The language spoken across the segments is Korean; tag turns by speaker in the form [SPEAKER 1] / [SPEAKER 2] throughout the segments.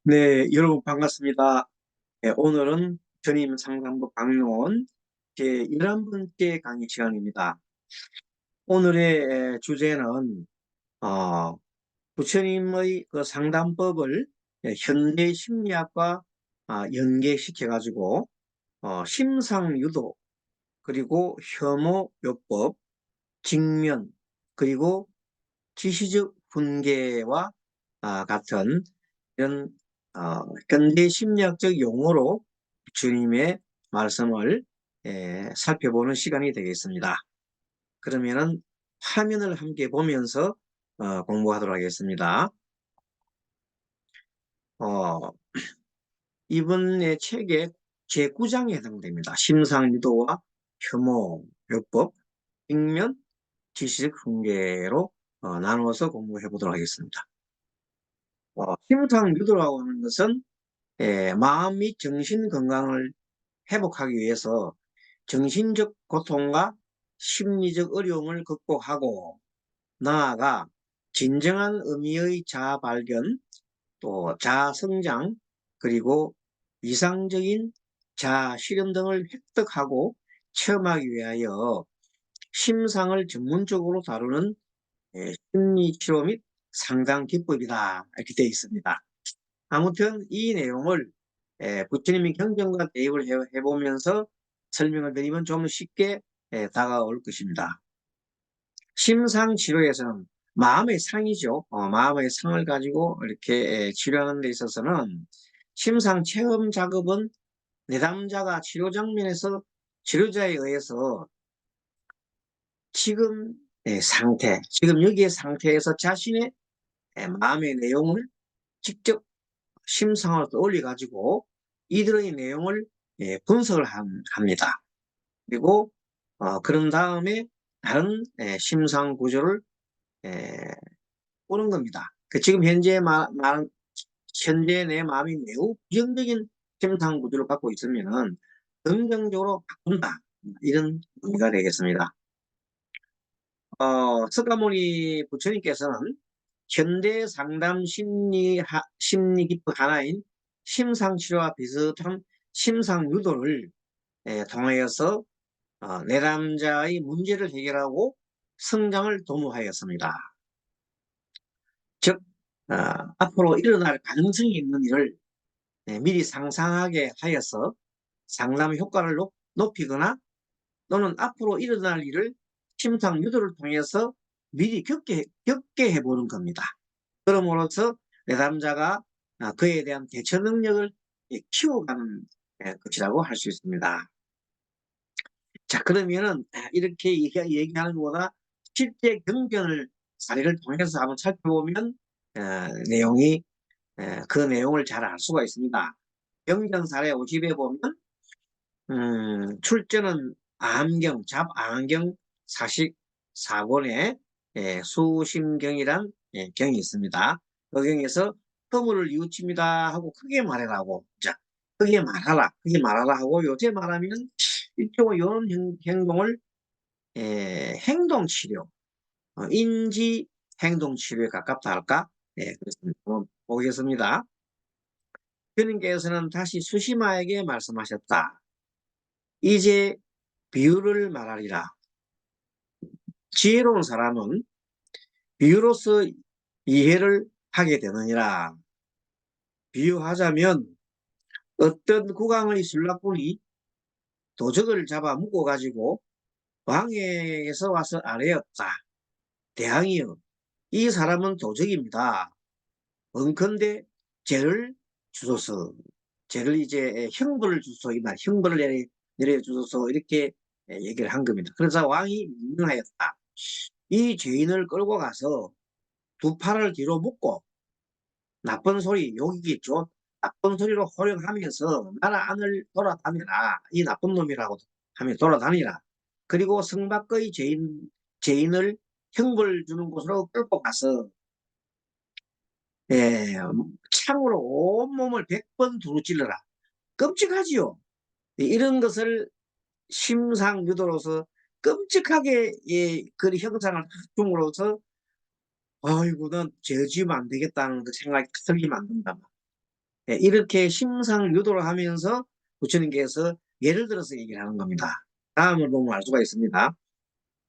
[SPEAKER 1] 네, 여러분 반갑습니다. 네, 오늘은 전임 상담부 강론 제 11번째 강의 시간입니다. 오늘의 주제는 부처님의 그 상담법을 현대 심리학과 연계시켜 가지고 심상유도, 그리고 혐오요법, 직면, 그리고 지시적 훈계와 같은 이런 현대 심리학적 용어로 주님의 말씀을 살펴보는 시간이 되겠습니다. 그러면은 화면을 함께 보면서 공부하도록 하겠습니다. 어, 이번에 책의 제9장에 해당됩니다. 심상유도와 혐오요법, 직면, 지시적 훈계로 나누어서 공부해 보도록 하겠습니다. 심상유도라고 하는 것은 마음 및 정신 건강을 회복하기 위해서 정신적 고통과 심리적 어려움을 극복하고, 나아가 진정한 의미의 자아 발견, 또 자아 성장, 그리고 이상적인 자아 실현 등을 획득하고 체험하기 위하여 심상을 전문적으로 다루는 심리치료 및 상담 기법이다, 이렇게 되어 있습니다. 아무튼 이 내용을 부처님이 경전과 대입을 해보면서 설명을 드리면 좀 쉽게 다가올 것입니다. 심상치료에서는 마음의 상이죠. 마음의 상을 가지고 이렇게 치료하는 데 있어서는 심상 체험 작업은 내담자가 치료 장면에서 치료자에 의해서 지금 상태, 지금 여기의 상태에서 자신의 마음의 내용을 직접 심상을 떠올려 가지고 이들의 내용을 분석을 합니다. 그리고 그런 다음에 다른 심상 구조를 보는 겁니다. 지금 현재 내 마음이 매우 부정적인 심상 구조를 갖고 있으면은 긍정적으로 바꾼다, 이런 의미가 되겠습니다. 석가모니 부처님께서는 현대 상담 심리 기법 하나인 심상치료와 비슷한 심상유도를 통하여서 내담자의 문제를 해결하고 성장을 도모하였습니다. 즉, 앞으로 일어날 가능성이 있는 일을 미리 상상하게 하여서 상담 효과를 높이거나, 또는 앞으로 일어날 일을 심상 유도를 통해서 미리 겪게 해보는 겁니다. 그럼으로써 내담자가 그에 대한 대처 능력을 키워가는 것이라고 할 수 있습니다. 자, 그러면은 이렇게 얘기하는 것보다 실제 경전을 사례를 통해서 한번 살펴보면 내용이 그 내용을 잘 알 수가 있습니다. 경전 사례 50에 보면 출전은 잡암경 44권에 수심경이란 경이 있습니다. 그 경에서 허물을 뉘우칩니다 하고 크게 말해라고, 자, 크게 말하라 하고, 요새 말하면 일종의 이런 행동을 행동치료, 인지 행동치료에 가깝다 할까? 그렇습니다. 한번 보겠습니다. 교님께서는 다시 수시마에게 말씀하셨다. 이제 비유를 말하리라. 지혜로운 사람은 비유로서 이해를 하게 되느니라. 비유하자면 어떤 국왕의 술락군이 도적을 잡아 묶어가지고 왕에게서 와서 아뢰었다. 대왕이여, 이 사람은 도적입니다. 원컨대 죄를 주소서. 죄를 이제 형벌을 주소서, 형벌을 내려주소서, 이렇게 얘기를 한 겁니다. 그래서 왕이 명령하였다. 이 죄인을 끌고 가서 두 팔을 뒤로 묶고 나쁜 소리, 욕이겠죠. 나쁜 소리로 호령하면서 나라 안을 돌아다니라. 이 나쁜 놈이라고 하며 돌아다니라. 그리고 성 밖의 죄인을 형벌 주는 곳으로 끌고 가서 창으로 온몸을 100번 두루찔러라. 끔찍하지요. 이런 것을 심상유도로서 끔찍하게 그 형상을 줌으로써 아이고, 난 죄 지으면 안 되겠다는 그 생각이 들게 만든다. 이렇게 심상유도를 하면서 부처님께서 예를 들어서 얘기를 하는 겁니다. 다음을 보면 알 수가 있습니다.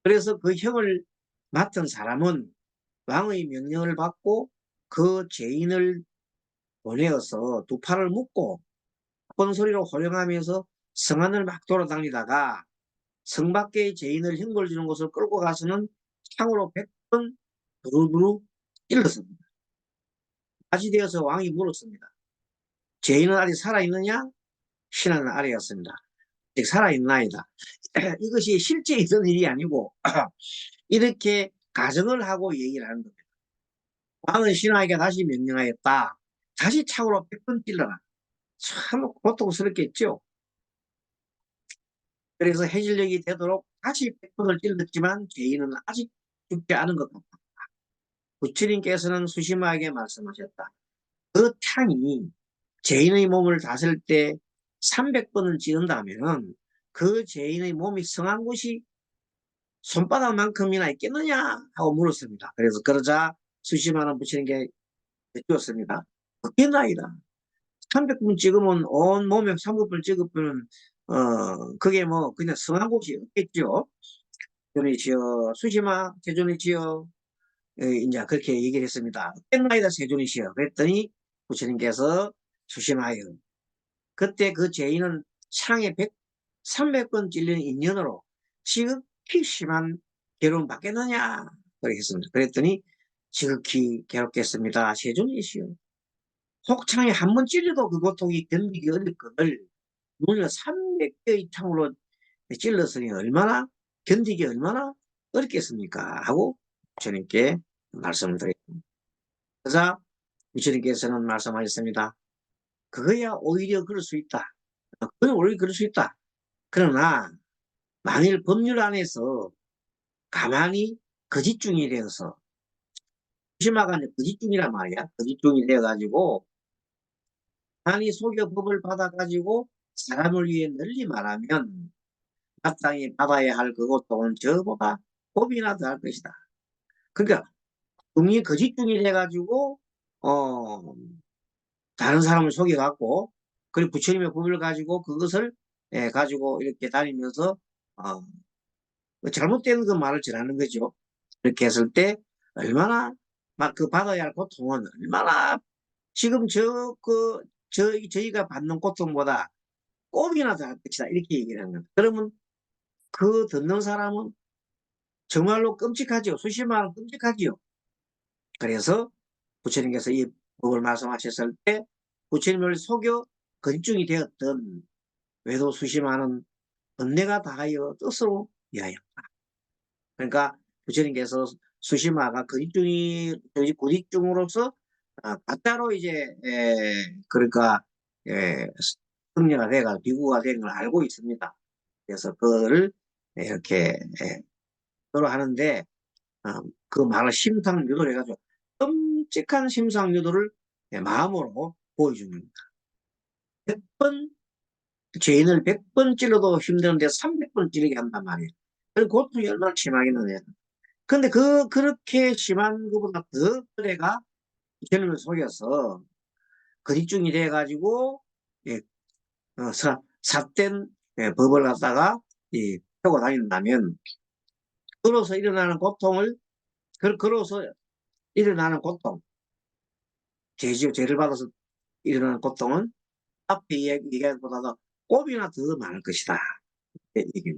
[SPEAKER 1] 그래서 그 형을 맡은 사람은 왕의 명령을 받고 그 죄인을 보내어서 두 팔을 묶고 큰 소리로 호령하면서 성 안을 막 돌아다니다가 성 밖의 죄인을 형벌 주는 곳을 끌고 가서는 창으로 100번 두루두루 찔렀습니다. 다시 되어서 왕이 물었습니다. 죄인은 아직 살아있느냐? 신하는 아래였습니다. 아직 살아있는 아이다. 이것이 실제 있던 일이 아니고 이렇게 가정을 하고 얘기를 하는 겁니다. 왕은 신하에게 다시 명령하였다. 다시 창으로 100번 찔러라. 참 고통스럽겠죠. 그래서 해질녘이 되도록 다시 100번을 찔렀지만 죄인은 아직 죽지 않은 것 같다. 부처님께서는 수심하게 말씀하셨다. 그 창이 죄인의 몸을 다스릴 때 300번을 찌른다면 그 죄인의 몸이 성한 곳이 손바닥만큼이나 있겠느냐 하고 물었습니다. 그래서 그러자 수심하는 부처님께 여쭈었습니다. 그게나이다. 300번 찍으면 온 몸에 300번 찍으면 그게 뭐 그냥 성한 곳이 없겠죠. 세존이시여 수심아 세존이시여 이제 그렇게 얘기를 했습니다. 그게나이다 세존이시여 그랬더니 부처님께서 수심하여 그때 그 죄인은 창에 300번 찔린 인연으로 지극히 심한 괴로움 받겠느냐 그렇게 했습니다. 그랬더니 지극히 괴롭겠습니다. 세존이시여 혹 창에 한 번 찔려도 그 고통이 견디기 어릴 것을 눈을 300개의 창으로 찔렀으니 얼마나 견디기 얼마나 어렵겠습니까 하고 부처님께 말씀을 드렸습니다. 그래서 부처님께서는 말씀하셨습니다. 그거야 오히려 그럴 수 있다. 그건 오히려 그럴 수 있다. 그러나 만일 법률 안에서 가만히 거짓중이 되어서 심화가 거짓중이란 말이야. 거짓중이 되어가지고 가만히 속여 법을 받아가지고 사람을 위해 널리 말하면 마땅히 받아야 할 그 고통은 저보다 법이나 더 할 것이다. 그러니까 중이 거짓중이 돼가지고 어 다른 사람을 속여갖고 그리고 부처님의 법을 가지고 그것을 가지고 이렇게 다니면서 잘못된 그 말을 전하는 거죠. 그렇게 했을 때 얼마나 막 그 받아야 할 고통은 얼마나 지금 저희가 받는 고통보다 꼼이나 더 할 것이다. 이렇게 얘기를 하는 겁니다. 그러면 그 듣는 사람은 정말로 끔찍하죠. 수시만 끔찍하지요. 그래서 부처님께서 이 법을 말씀하셨을 때 부처님을 속여 건중이 되었던 외도 수시만은 은혜가 다하여 뜻으로 위하여. 그러니까 부처님께서 수시마가 고집중으로서 가짜로 이제 그러니까 승려가 돼가 비구가 된 걸 알고 있습니다. 그래서 그거를 이렇게 서로 하는데 그 말을 심상유도를 해가지고 끔찍한 심상유도를 마음으로 보여주는 겁니다. 100번 죄인을 100번 찔러도 힘드는데 300번 찌르게 한단 말이에요. 그 고통이 얼마나 심하겠느냐. 근데 그렇게 심한 것보다 더 그래가 이놈을 속여서 거짓중이 돼가지고, 예, 삿된 법을 갖다가, 펴고 다닌다면, 그로서 일어나는 고통을, 그로서 일어나는 고통, 죄를 받아서 일어나는 고통은 앞에 얘기한 것보다 곱이나 더 많을 것이다. 이게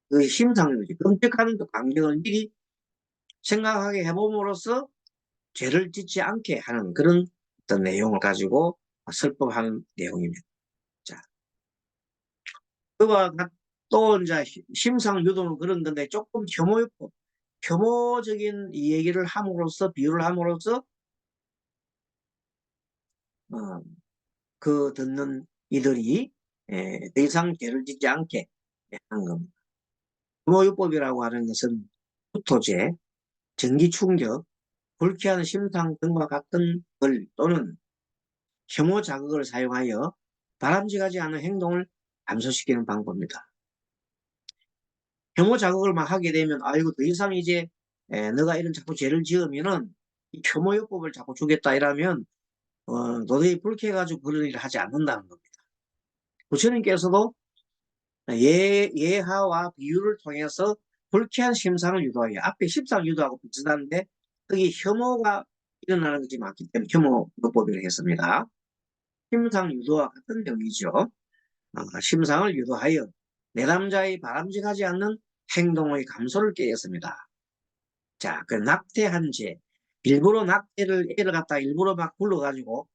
[SPEAKER 1] 그 심상이지. 끔찍한 그 광경을 미리 생각하게 해봄으로써 죄를 짓지 않게 하는 그런 어떤 내용을 가지고 설법하는 내용입니다. 자, 그와 또 이제 심상유도는 그런 건데 조금 혐오적인 이 얘기를 함으로써 비유를 함으로써 어, 그 듣는 이들이 더 이상 죄를 짓지 않게 하는 겁니다. 혐오유법이라고 하는 것은 구토제, 전기충격, 불쾌한 심상 등과 같은 걸 또는 혐오 자극을 사용하여 바람직하지 않은 행동을 감소시키는 방법입니다. 혐오 자극을 막 하게 되면 아이고 더 이상 이제 너가 이런 자꾸 죄를 지으면은 이 혐오요법을 자꾸 주겠다 이러면 도저히 불쾌해가지고 그런 일을 하지 않는다는 겁니다. 부처님께서도 예하와 비유를 통해서 불쾌한 심상을 유도하여 앞에 십상 유도하고 비슷한데 거기 혐오가 일어나는 것이 많기 때문에 혐오요법이라고 했습니다. 심상 유도와 같은 경이죠. 심상을 유도하여 내담자의 바람직하지 않는 행동의 감소를 깨했습니다. 자, 그 낙태한 죄. 일부러 애를 갖다 일부러 막 굴러가지고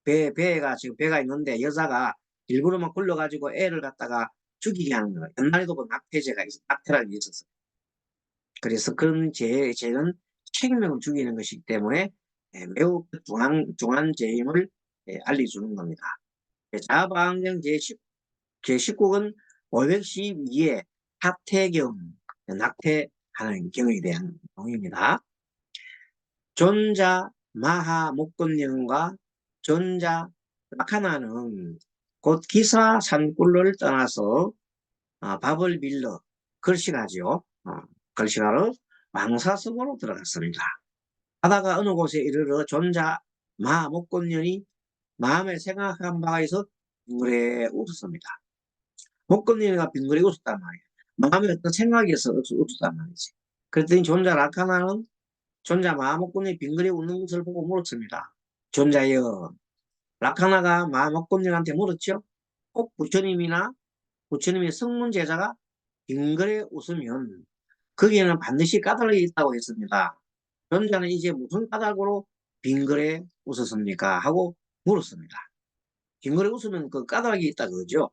[SPEAKER 1] 배가 지금 배가 있는데 여자가 일부러 막 굴러가지고 애를 갖다가 죽이게 하는 거예요. 옛날에도 그 낙태죄가 낙태라는 게 있었어요. 그래서 그런 죄는 생명을 죽이는 것이기 때문에 매우 중한 죄임을 알려주는 겁니다. 자방경 제19은 512의 하태경, 낙태하는 경우에 대한 내용입니다. 존자 마하 목건령과 존자 라카나는 곧 기사 산굴로를 떠나서 밥을 빌러 걸식하죠. 걸식하러 왕사성으로 들어갔습니다. 하다가 어느 곳에 이르러 존자 마 목건령이 마음에 생각한 바가 있어 빙그레 웃었습니다. 목건령이가 빙그레 웃었단 말이에요. 마음에 어떤 생각이 있어 웃었단 말이지. 그랬더니 존자 라카나는 존자 마목군이 빙그레 웃는 것을 보고 물었습니다. 존자여, 라카나가 마목군님한테 물었죠. 꼭 부처님의 성문 제자가 빙그레 웃으면 거기에는 반드시 까닭이 있다고 했습니다. 존자는 이제 무슨 까닭으로 빙그레 웃었습니까? 하고 물었습니다. 빙그레 웃으면 그 까닭이 있다 그러죠.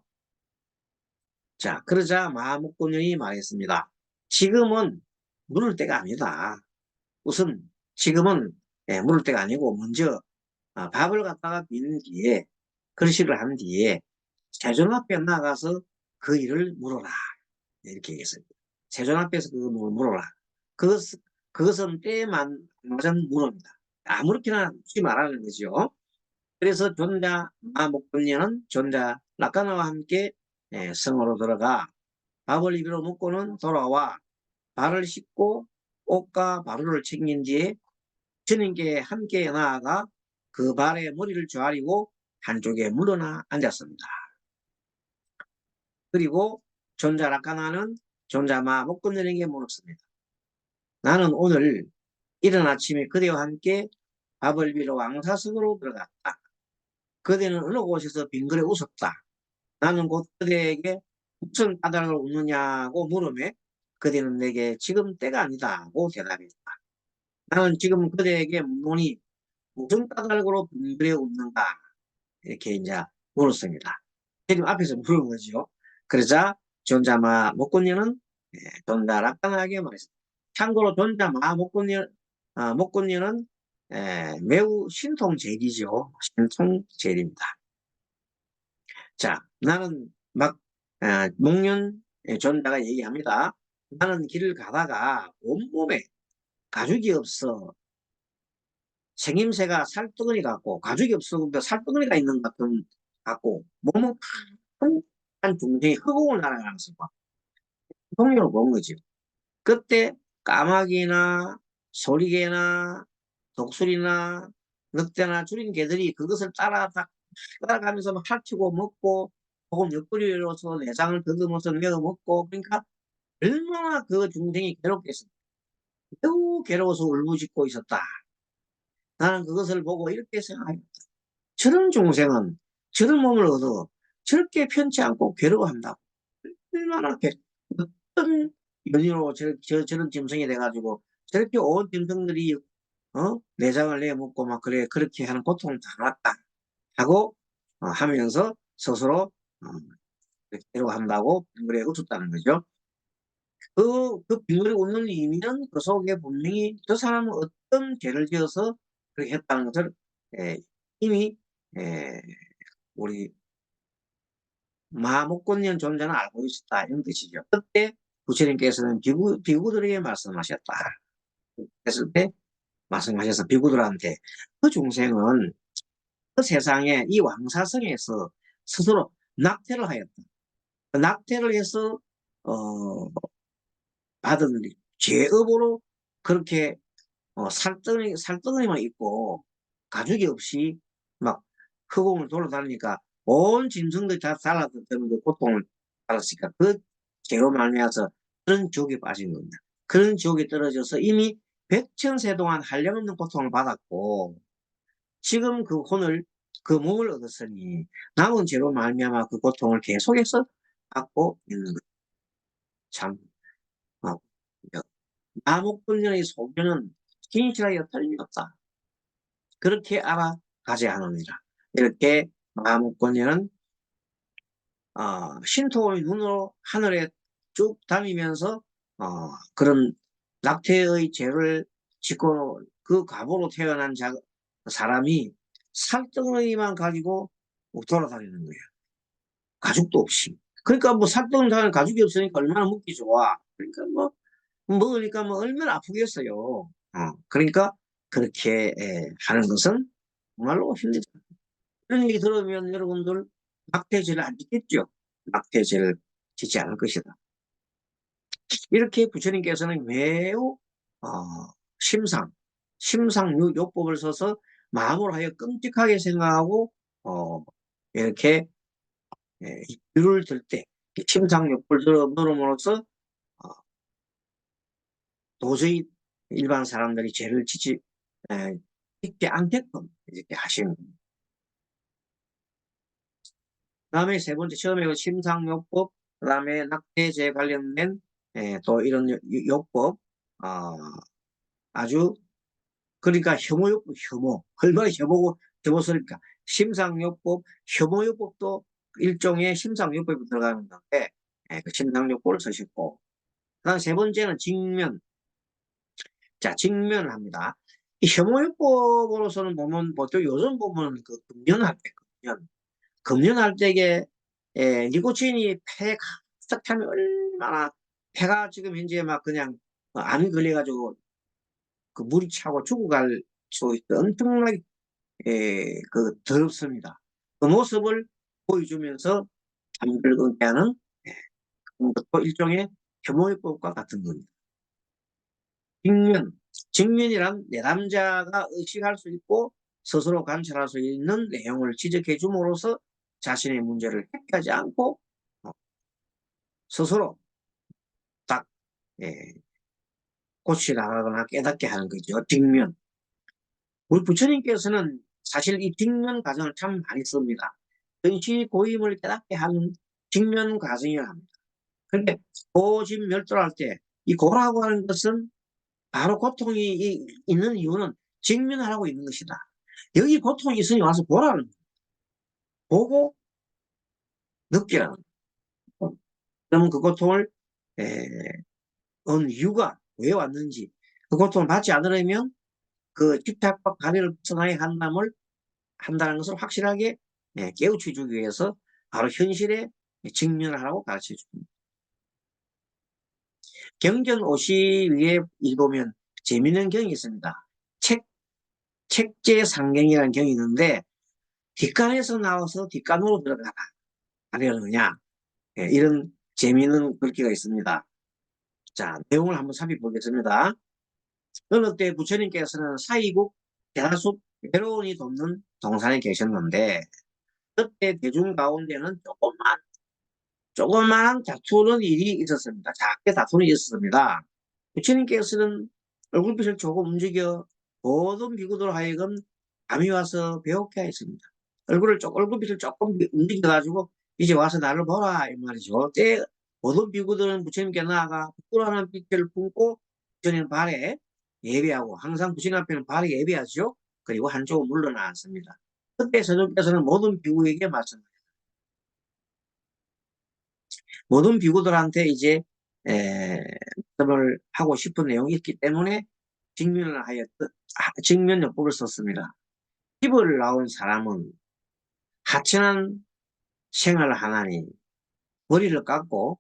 [SPEAKER 1] 자, 그러자 마목군님이 말했습니다. 지금은 물을 때가 아니다. 우선 지금은 물을 때가 아니고 먼저 밥을 갖다가 빈 뒤에 그릇을 한 뒤에 세존 앞에 나가서 그 일을 물어라 이렇게 얘기했어요. 세존 앞에서 그걸 물어라. 그것은 때만 맞은 물어입니다. 아무렇게나 묻지 말라는 거죠. 그래서 존자 목돈녀는 존자 라카나와 함께 성으로 들어가 밥을 입으로 먹고는 돌아와 발을 씻고 옷과 바루를 챙긴 뒤에 주님께 함께 나아가 그 발에 머리를 조아리고 한쪽에 물러나 앉았습니다. 그리고 존자 라카나는 존자마 목건들에게 물었습니다. 나는 오늘 이른 아침에 그대와 함께 밥을 비러 왕사성으로 들어갔다. 그대는 어느 곳에서 빙그레 웃었다. 나는 곧 그대에게 무슨 까닭을 웃느냐고 물으며 그대는 내게 지금 때가 아니다고 대답했다. 나는 지금 그대에게 묻노니 무슨 까닭으로 빙그레 웃는가 이렇게 이제 물었습니다. 지금 앞에서 물은 거죠. 그러자 존자마 목건녀는 존자 락강하게 말했습니다. 참고로 존자마 목건녀는 매우 신통제리죠. 신통제리입니다. 자, 나는 목련 존자가 얘기합니다. 나는 길을 가다가 온몸에 가죽이 없어 생김새가 살덩어리 같고 가죽이 없어 살덩어리가 있는 것 같고 몸은 한 중생이 허공을 날아가면서 막 통역을 본 거죠. 그때 까마귀나 소리개나 독수리나 늑대나 줄인 개들이 그것을 따라가면서 막 핥히고 먹고 혹은 옆구리로서 내장을 더듬어서 메어 먹고 그러니까 얼마나 그 중생이 괴롭겠습니까? 매우 괴로워서 울부짖고 있었다. 나는 그것을 보고 이렇게 생각합니다. 저런 중생은 저런 몸을 얻어 저렇게 편치 않고 괴로워한다고. 얼마나 어떤 연유로 저런 짐승이 돼가지고 저렇게 온 짐승들이 내장을 내먹고 막 그렇게 하는 고통을 당했다 하고 하면서 스스로 괴로워한다고 빙그레 웃었다는 거죠. 그 빙그레 웃는 의미는 그 속에 분명히 저 사람은 어떤 죄를 지어서 그렇게 했다는 것을 이미 우리 마목곤련 존재는 알고 있었다 이런 뜻이죠. 그때 부처님께서는 비구들에게 말씀하셨다. 했을 때 말씀하셔서 비구들한테 그 중생은 그 세상에 이 왕사성에서 스스로 낙태를 하였다. 그 낙태를 해서 받은 죄업으로 그렇게 살덩어리만 있고 가죽이 없이 막 허공을 돌아다니니까 온 짐승들이 다 달라졌던 그 고통을 받았으니까 그 죄로 말미암아서 그런 지옥에 빠진 겁니다. 그런 지옥에 떨어져서 이미 백천세 동안 한량없는 고통을 받았고 지금 그 혼을 그 몸을 얻었으니 남은 죄로 말미암아 그 고통을 계속해서 받고 있는 거예요. 참 어, 마목불년의 소견은 진실하여 틀림없다. 그렇게 알아가져야 하느니라. 이렇게 마목불년은 신통의 눈으로 하늘에 쭉 다니면서 그런 낙태의 죄를 짓고 그 과보로 태어난 사람이 살덩어리만 가지고 돌아다니는 거예요. 가죽도 없이. 그러니까 뭐 살덩이 가는 가죽이 없으니까 얼마나 먹기 좋아. 그러니까 뭐 먹으니까 뭐 얼마나 아프겠어요. 그러니까 그렇게 하는 것은 정말로 힘들다. 이런 얘기 들으면 여러분들 낙태죄를 안 짓겠죠. 낙태죄를 짓지 않을 것이다. 이렇게 부처님께서는 매우 어, 심상요법을 써서 마음으로 하여 끔찍하게 생각하고 이렇게 율을 들 때 심상요법을 들음으로써 도저히 일반 사람들이 죄를 짓지 않게끔 이렇게 하시는 겁니다. 다음에 세 번째 처음에 그 심상요법, 그다음에 낙태죄 관련된 또 이런 요법 아주 그러니까 혐오요법, 얼마나 혐오스럽니까? 심상요법, 혐오요법도 일종의 심상요법이 들어가는 건데 그 심상요법을 쓰셨고 그다음 세 번째는 직면. 자, 직면을 합니다. 이 혐오요법으로서는 보면 보통 요즘 보면 그 금연할 때 금연할 때에 니코틴이 폐에 가득 차면 얼마나 폐가 지금 현재 막 그냥 암이 걸려가지고 그 물이 차고 죽어갈 수 있던 엄청나게 그 더럽습니다. 그 모습을 보여주면서 잠들 끊게 하는 것도 일종의 혐오요법과 같은 겁니다. 직면, 직면이란 내담자가 의식할 수 있고 스스로 관찰할 수 있는 내용을 지적해 줌으로써 자신의 문제를 해결하지 않고 스스로 딱 고치나가거나 깨닫게 하는 거죠. 직면. 우리 부처님께서는 사실 이 직면 과정을 참 많이 씁니다. 근시 고임을 깨닫게 하는 직면 과정이라 합니다. 그런데 고집멸도할 때 이 고라고 하는 것은 바로 고통이 있는 이유는 직면하라고 있는 것이다. 여기 고통이 있으니 와서 보라는 보고 느끼라는 거예요. 그러면 그 고통을 이유가 왜 왔는지 그 고통을 받지 않으려면 그 집착과 관해를 벗어나야 한다는 것을 확실하게 깨우쳐 주기 위해서 바로 현실에 직면을 하라고 가르쳐 줍니다. 경전 52위에 읽으면 재미있는 경이 있습니다. 책제상경이라는 경이 있는데 뒷간에서 나와서 뒷간으로 들어가라 하려느냐 이런 재미있는 글귀가 있습니다. 자, 내용을 한번 살펴보겠습니다. 어느 때 부처님께서는 사이국 대다수 외로운이 돕는 동산에 계셨는데 그때 대중 가운데는 조그만 다투는 일이 있었습니다. 작게 다투는 일이 있었습니다. 부처님께서는 얼굴빛을 조금 움직여 모든 비구들 하여금 감이 와서 배웠게 하였습니다. 얼굴빛을 조금 움직여가지고 이제 와서 나를 보라 이 말이죠. 때 모든 비구들은 부처님께 나아가 부끄러워하는 빛을 품고 부처님 발에 예배하고 항상 부처님 앞에는 발에 예배하죠. 그리고 한쪽은 물러나왔습니다. 그때 서정께서는 모든 비구에게 말씀합니다. 모든 비구들한테 이제 말씀을 하고 싶은 내용이 있기 때문에 직면요법을 썼습니다. 집을 나온 사람은 하찮은 생활을 하나니 머리를 깎고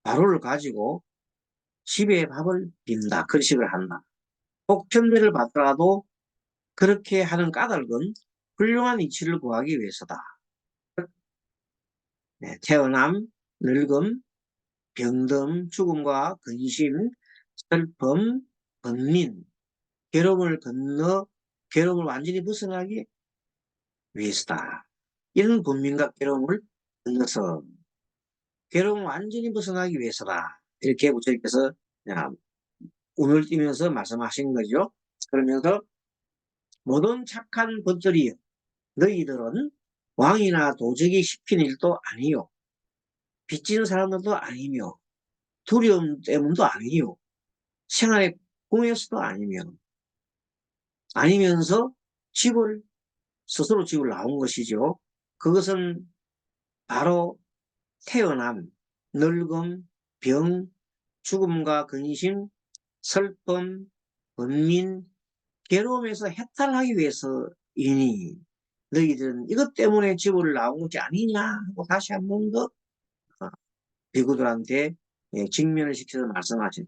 [SPEAKER 1] 바로를 가지고 집에 밥을 빈다. 그식을 한다. 복편대를 받더라도 그렇게 하는 까닭은 훌륭한 이치를 구하기 위해서다. 태어남, 늙음, 병듦, 죽음과 근심, 슬픔, 번민, 괴로움을 건너 괴로움을 완전히 벗어나기 위해서다. 이런 분민과 괴로움을 건너서 괴로움을 완전히 벗어나기 위해서다. 이렇게 부처님께서 운을 띄면서 말씀하신 거죠. 그러면서 모든 착한 것들이 너희들은 왕이나 도적이 시킨 일도 아니요. 빚진 사람들도 아니며 두려움 때문도 아니요. 생활의 궁에서도 아니면서 집을 스스로 집을 나온 것이죠. 그것은 바로 태어남, 늙음, 병, 죽음과 근심, 슬픔, 번민, 괴로움에서 해탈하기 위해서이니 너희들은 이것 때문에 지구를 나온 것이 아니냐 하고 다시 한 번 더 비구들한테 직면을 시켜서 말씀하신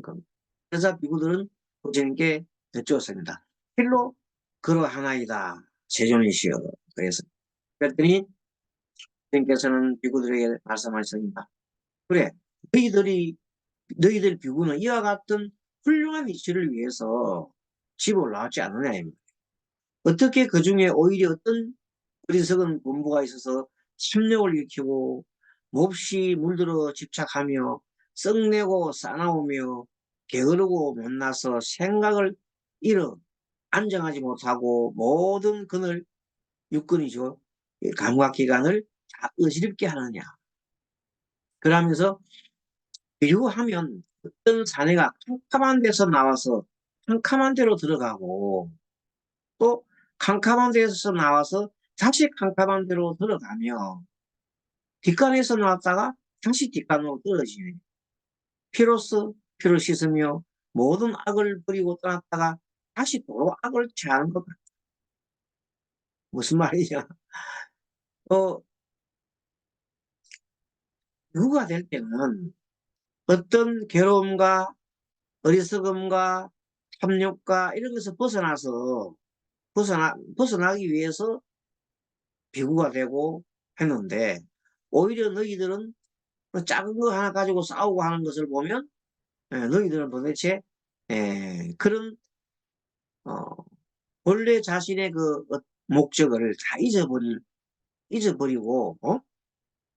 [SPEAKER 1] 겁니다. 그래서 비구들은 부처님께 여쭈었습니다. 필로 그러하나이다. 세존이시여. 그랬더니 부처님께서는 비구들에게 말씀하셨습니다. 그래, 너희들 비구는 이와 같은 훌륭한 이치를 위해서 집을 올라왔지 않느냐. 어떻게 그 중에 오히려 어떤 어리석은 본부가 있어서 침략을 일으키고 몹시 물들어 집착하며 썩내고 싸나우며 게으르고 못나서 생각을 잃어 안정하지 못하고 모든 그늘 육근이죠. 감각기관을 다 어지럽게 하느냐. 그러면서 비유하면 어떤 사내가 캄캄한 데서 나와서 캄캄한 데로 들어가고 또 캄캄한 데서 나와서 다시 캄캄한 데로 들어가며 뒷간에서 나왔다가 다시 뒷간으로 떨어지네. 피로써 피를 씻으며 모든 악을 버리고 떠났다가 다시 또 악을 취하는 것 같아. 무슨 말이냐? 어, 누가 될 때는 어떤 괴로움과 어리석음과 탐욕과 이런 것을 벗어나기 위해서 비구가 되고 했는데 오히려 너희들은 작은 거 하나 가지고 싸우고 하는 것을 보면 너희들은 도대체 그런 본래 자신의 그 목적을 다 잊어버리고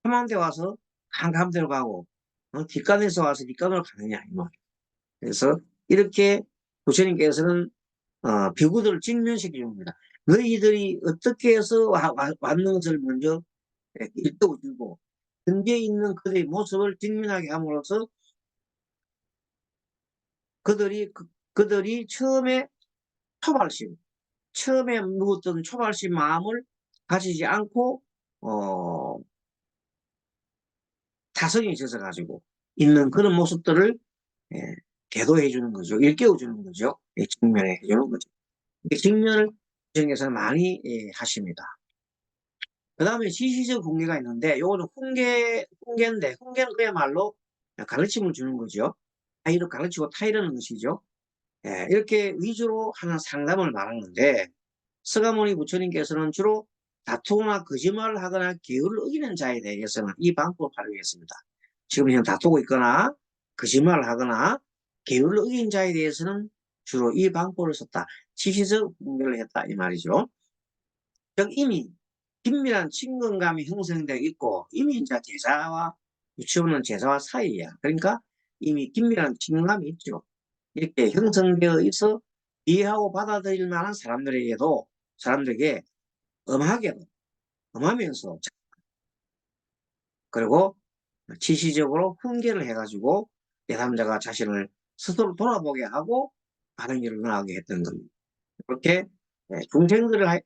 [SPEAKER 1] 험한 데 와서 캄캄한 데로 가고 뒷간에서 와서 뒷간으로 가느냐 이 말. 그래서 이렇게 부처님께서는 비구들을 직면시켜 줍니다. 너희들이 어떻게 해서 왔는 것을 먼저 일떠주고 근처에 있는 그들의 모습을 직면하게 함으로써 그들이 처음에 묵었던 초발심 마음을 가지지 않고 어, 타성이 있어서 가지고 있는 그런 모습들을 예, 계도해 주는 거죠. 일깨워 주는 거죠. 직면해 주는 거죠. 직면을 정에서는 많이 하십니다. 그 다음에 시시적 훈계가 있는데 요거는 훈계인데 훈계는 그야말로 가르침을 주는 거죠. 타이를 가르치고 타이르는 것이죠. 이렇게 위주로 하는 상담을 말하는데 서가모니 부처님께서는 주로 다투거나 거짓말을 하거나 계율을 어기는 자에 대해서는 이 방법을 활용했습니다. 지금 현 다투고 있거나 거짓말을 하거나 계율을 어긴 자에 대해서는 주로 이 방법을 썼다. 지시적 훈계를 했다 이 말이죠. 즉 이미 긴밀한 친근감이 형성되어 있고 이미 이제 제자와 유치원은 제자와 사이야. 그러니까 이미 긴밀한 친근감이 있죠. 이렇게 형성되어 있어 이해하고 받아들일 만한 사람들에게 엄하게 엄하면서 그리고 지시적으로 훈계를 해가지고 제3자가 자신을 스스로 돌아보게 하고 바른 길을 나가게 했던 겁니다. 그렇게 중생들을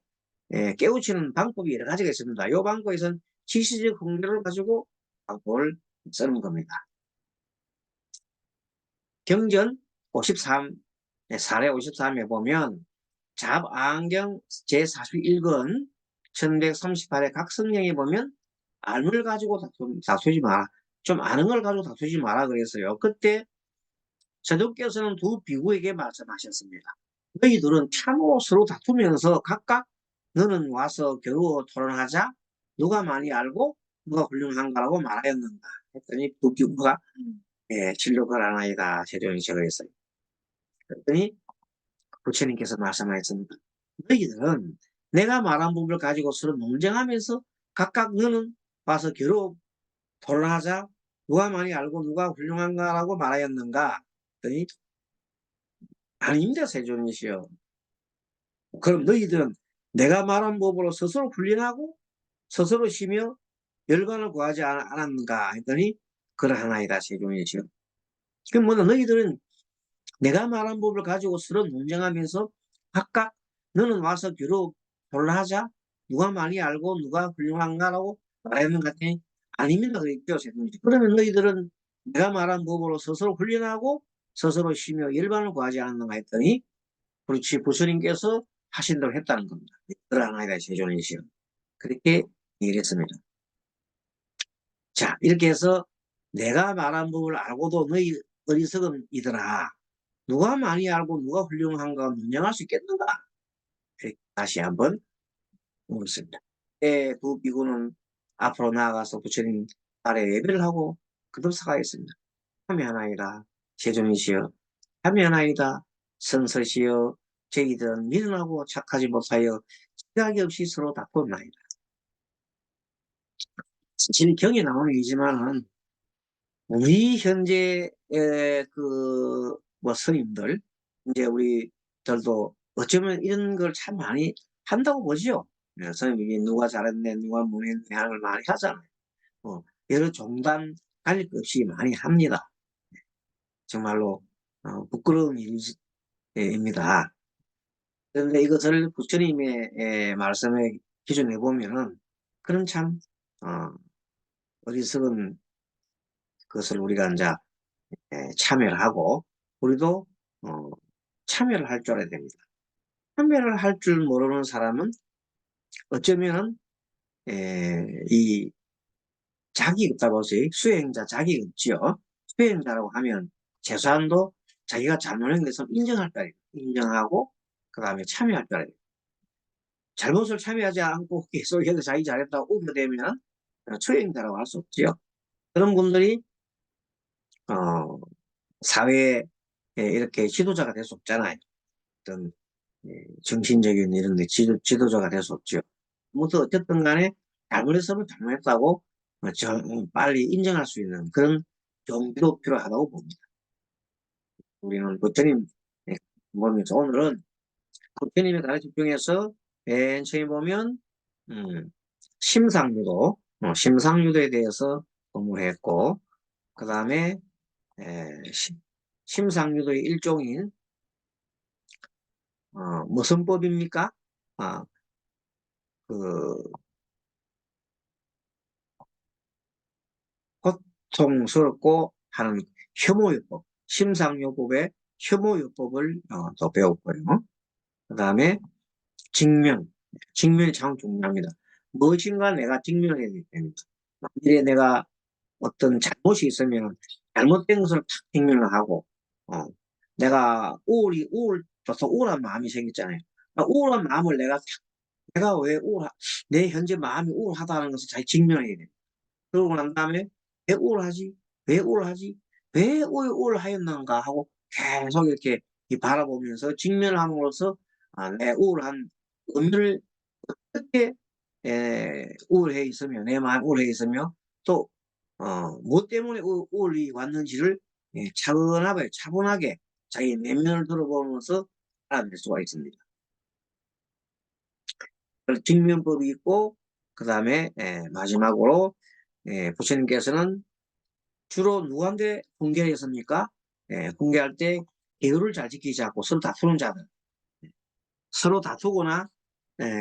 [SPEAKER 1] 깨우치는 방법이 여러 가지가 있습니다. 이 방법에서는 지시적 훈계를 가지고 방법을 쓰는 겁니다. 경전 53, 사례 53에 보면 잡안경 제41권 1138의 각성경에 보면 알을 가지고 다투지 마라. 좀 아는 걸 가지고 다투지 마라 그랬어요. 그때 세독께서는 두 비구에게 말씀하셨습니다. 너희들은 참으로 서로 다투면서 각각 너는 와서 겨우 토론하자. 누가 많이 알고 누가 훌륭한가라고 말하였는가 했더니 두 비구가 진료가 하나이다. 세종이 저랬어요. 그랬더니 부처님께서 말씀하셨습니다. 너희들은 내가 말한 부분을 가지고 서로 논쟁하면서 각각 너는 와서 겨루 토론하자. 누가 많이 알고 누가 훌륭한가라고 말하였는가? 그랬더니 아닙니다, 세존이시여. 그럼 너희들은 내가 말한 법으로 스스로 훈련하고 스스로 쉬며 열반을 구하지 않았는가 했더니 그러하나이다, 세존이시여. 그럼 뭐냐, 너희들은 내가 말한 법을 가지고 서로 논쟁하면서 각각 너는 와서 겨루 토론하자. 누가 많이 알고 누가 훌륭한가라고 말하는 것 같으니 아닙니다. 그랬죠. 그러면 너희들은 내가 말한 법으로 스스로 훈련하고 스스로 쉬며 열반을 구하지 않는가 했더니 그렇지, 부처님께서 하신 대로 했다는 겁니다. 그러하나이다, 세존이시여. 그렇게 얘기를 했습니다. 자, 이렇게 해서 내가 말한 법을 알고도 너희 어리석은 이들아, 누가 많이 알고 누가 훌륭한가 논쟁할 수 있겠는가? 다시 한번 묻습니다. 두 비구는 앞으로 나아가서 부처님 아래 예배를 하고 거듭사가겠습니다. 참여하나이다. 세존이시여. 참여하나이다. 성서시여. 저희들은 미련하고 착하지 못하여 지각이 없이 서로 다투었나이다. 진경에 나오는 얘기지만은 우리 현재 뭐 스님들 이제 우리들도 어쩌면 이런 걸 참 많이 한다고 보죠. 스님이 누가 잘했네 누가 못했네 하는 걸 많이 하잖아요. 여러 종단 할 것 없이 많이 합니다. 정말로 부끄러운 일입니다. 그런데 이것을 부처님의 말씀에 기준해 보면은 그런 참 어리석은 것을 우리가 이제 참여를 하고 우리도 참여를 할 줄 알아야 됩니다. 참여를 할 줄 모르는 사람은 어쩌면 이 자기 없다고 해서 수행자 자기 없지요. 수행자라고 하면 최소한도 자기가 잘못한 것을 인정할 거예요. 인정하고 그 다음에 참여할 거예요. 잘못을 참여하지 않고 계속해서 자기 잘했다고 우겨대면 수행자라고 할 수 없지요. 그런 분들이 사회에 이렇게 지도자가 될 수 없잖아요. 어떤 정신적인 이런 데 지도자가 될 수 없죠. 무튼 어쨌든 간에 잘못했으면 잘못했다고 빨리 인정할 수 있는 그런 용기도 필요하다고 봅니다. 우리는 부처님 보면서 오늘은 부처님의 가르침 중에서 맨 처음에 보면 심상유도, 심상유도에 대해서 공부를 했고 그 다음에 심상유도의 일종인 무슨 법입니까? 그 고통스럽고 하는 혐오요법, 심상요법의 혐오요법을 또 배웠고요. 그 다음에 직면이 참 중요합니다. 무엇인가 내가 직면을 해야 됩니다. 만일에 내가 어떤 잘못이 있으면 잘못된 것을 탁 직면을 하고 내가 우울해서 우울한 마음이 생겼잖아요. 우울한 마음을 내가 왜 내 현재 마음이 우울하다는 것을 잘 직면해야 돼요. 그러고 난 다음에 왜 우울하지? 왜 우울하지? 왜 우울하였는가 하고 계속 이렇게 바라보면서 직면을 함으로써 내 우울한 의미를 어떻게 우울해 있으며 내 마음 우울해 있으며 또 뭐 때문에 우울이 왔는지를 차분하게 자기 내면을 들어보면서 알아낼 수가 있습니다. 직면법이 있고 그 다음에 마지막으로 부처님께서는 주로 누구한테 훈계했습니까? 훈계할 때 계율을 잘 지키지 않고 서로 다투는 자들, 서로 다투거나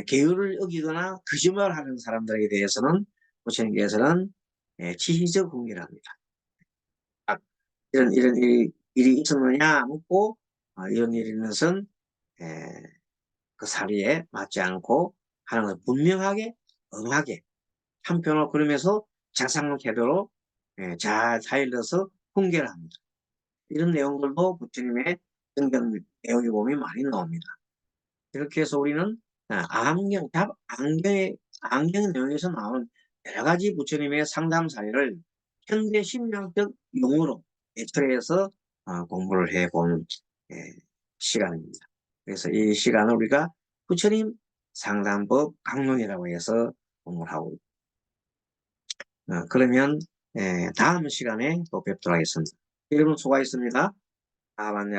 [SPEAKER 1] 계율을 어기거나 거짓말을 하는 사람들에 대해서는 부처님께서는 지시적 훈계를 합니다. 이런 일이 있었느냐 묻고 이런 일이 있는 것은 그 사리에 맞지 않고 하는 걸 분명하게 응하게 한편으로 그러면서 자상한 태도로 잘 사일러서 훈계를 합니다. 이런 내용들도 부처님의 등경 내용에 보면 많이 나옵니다. 이렇게 해서 우리는 안경의 내용에서 나오는 여러 가지 부처님의 상담 사례를 현대 심리학적 용어로 대처해서 공부를 해본 시간입니다. 그래서 이 시간을 우리가 부처님 상담법 강론이라고 해서 공부를 하고 그러면 다음 시간에 또 뵙도록 하겠습니다. 여러분 수고하셨습니다. 아, 맞네.